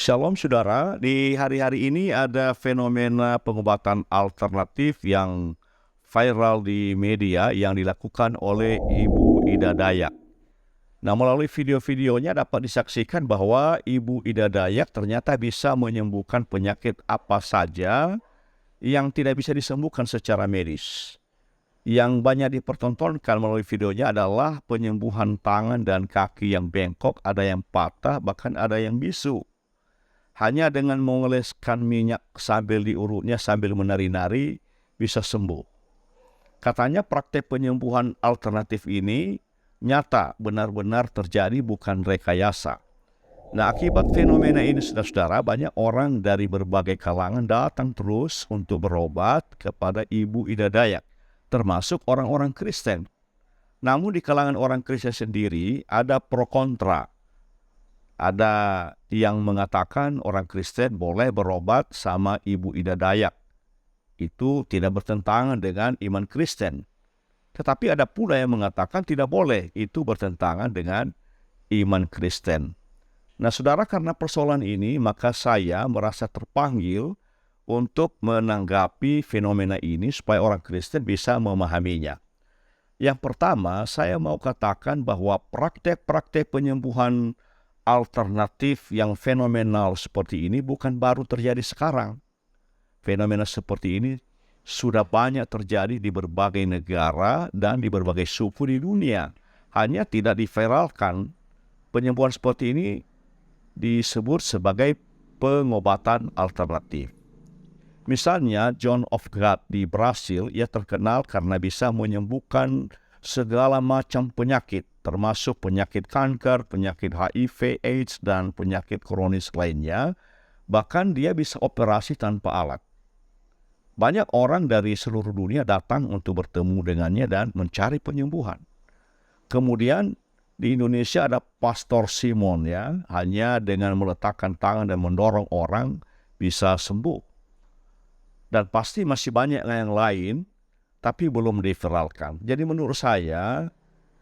Shalom saudara, di hari-hari ini ada fenomena pengobatan alternatif yang viral di media yang dilakukan oleh Ibu Ida Dayak. Nah, melalui video-videonya dapat disaksikan bahwa Ibu Ida Dayak ternyata bisa menyembuhkan penyakit apa saja yang tidak bisa disembuhkan secara medis. Yang banyak dipertontonkan melalui videonya adalah penyembuhan tangan dan kaki yang bengkok, ada yang patah, bahkan ada yang bisu. Hanya dengan mengoleskan minyak sambil diurutnya sambil menari-nari bisa sembuh. Katanya praktek penyembuhan alternatif ini nyata benar-benar terjadi, bukan rekayasa. Nah, akibat fenomena ini saudara-saudara, banyak orang dari berbagai kalangan datang terus untuk berobat kepada Ibu Ida Dayak, termasuk orang-orang Kristen. Namun di kalangan orang Kristen sendiri ada pro kontra. Ada yang mengatakan orang Kristen boleh berobat sama Ibu Ida Dayak. Itu tidak bertentangan dengan iman Kristen. Tetapi ada pula yang mengatakan tidak boleh, itu bertentangan dengan iman Kristen. Nah saudara, karena persoalan ini maka saya merasa terpanggil untuk menanggapi fenomena ini supaya orang Kristen bisa memahaminya. Yang pertama, saya mau katakan bahwa praktek-praktek penyembuhan alternatif yang fenomenal seperti ini bukan baru terjadi sekarang. Fenomena seperti ini sudah banyak terjadi di berbagai negara dan di berbagai suku di dunia. Hanya tidak diviralkan. Penyembuhan seperti ini disebut sebagai pengobatan alternatif. Misalnya John of God di Brasil, ia terkenal karena bisa menyembuhkan segala macam penyakit, termasuk penyakit kanker, penyakit HIV, AIDS, dan penyakit kronis lainnya. Bahkan dia bisa operasi tanpa alat. Banyak orang dari seluruh dunia datang untuk bertemu dengannya dan mencari penyembuhan. Kemudian di Indonesia ada Pastor Simon, ya, hanya dengan meletakkan tangan dan mendorong orang bisa sembuh. Dan pasti masih banyak yang lain, tapi belum diviralkan. Jadi menurut saya,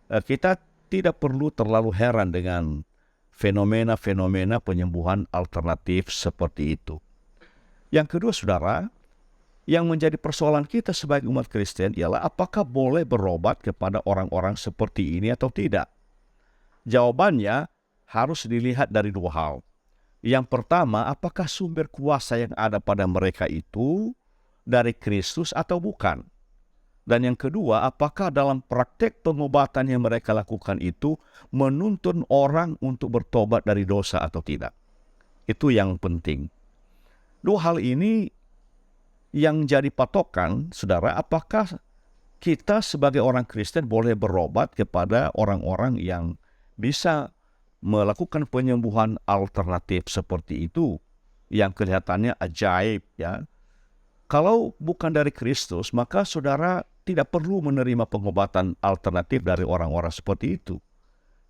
kita tidak perlu terlalu heran dengan fenomena-fenomena penyembuhan alternatif seperti itu. Yang kedua saudara, yang menjadi persoalan kita sebagai umat Kristen ialah apakah boleh berobat kepada orang-orang seperti ini atau tidak. Jawabannya harus dilihat dari dua hal. Yang pertama, apakah sumber kuasa yang ada pada mereka itu dari Kristus atau bukan? Dan yang kedua, apakah dalam praktek pengobatan yang mereka lakukan itu menuntun orang untuk bertobat dari dosa atau tidak? Itu yang penting. Dua hal ini yang jadi patokan, saudara, apakah kita sebagai orang Kristen boleh berobat kepada orang-orang yang bisa melakukan penyembuhan alternatif seperti itu, yang kelihatannya ajaib, ya. Kalau bukan dari Kristus, maka saudara tidak perlu menerima pengobatan alternatif dari orang-orang seperti itu.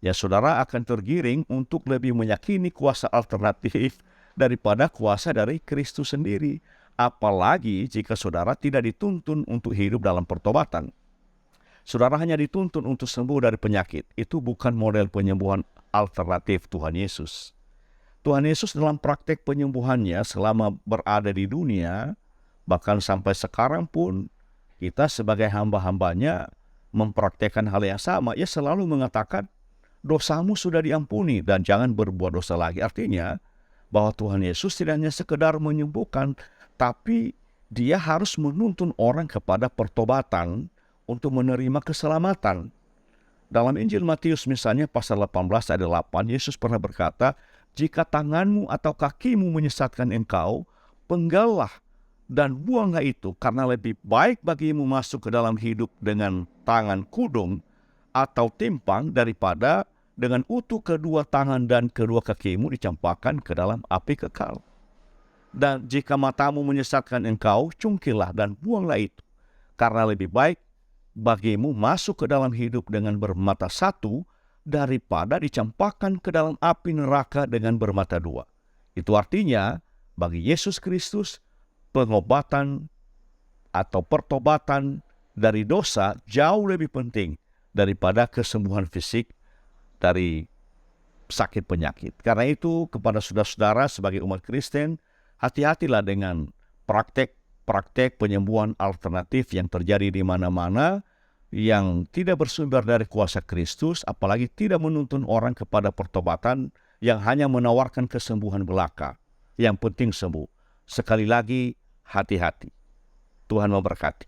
Ya, saudara akan tergiring untuk lebih meyakini kuasa alternatif daripada kuasa dari Kristus sendiri. Apalagi jika saudara tidak dituntun untuk hidup dalam pertobatan. Saudara hanya dituntun untuk sembuh dari penyakit. Itu bukan model penyembuhan alternatif Tuhan Yesus. Tuhan Yesus dalam praktek penyembuhannya selama berada di dunia, bahkan sampai sekarang pun, kita sebagai hamba-hambanya mempraktekkan hal yang sama. Ia selalu mengatakan, dosamu sudah diampuni dan jangan berbuat dosa lagi. Artinya bahwa Tuhan Yesus tidak hanya sekedar menyembuhkan, tapi dia harus menuntun orang kepada pertobatan untuk menerima keselamatan. Dalam Injil Matius misalnya pasal 18 ayat 8, Yesus pernah berkata, jika tanganmu atau kakimu menyesatkan engkau, penggallah dan buanglah itu, karena lebih baik bagimu masuk ke dalam hidup dengan tangan kudung atau timpang daripada dengan utuh kedua tangan dan kedua kakimu dicampakkan ke dalam api kekal. Dan jika matamu menyesatkan engkau, cungkilah dan buanglah itu, karena lebih baik bagimu masuk ke dalam hidup dengan bermata satu daripada dicampakkan ke dalam api neraka dengan bermata dua. Itu artinya bagi Yesus Kristus, pengobatan atau pertobatan dari dosa jauh lebih penting daripada kesembuhan fisik dari sakit penyakit. Karena itu kepada saudara-saudara sebagai umat Kristen, hati-hatilah dengan praktek penyembuhan alternatif yang terjadi di mana-mana, yang tidak bersumber dari kuasa Kristus, apalagi tidak menuntun orang kepada pertobatan, yang hanya menawarkan kesembuhan belaka. Yang penting sembuh. Sekali lagi, hati-hati. Tuhan memberkati.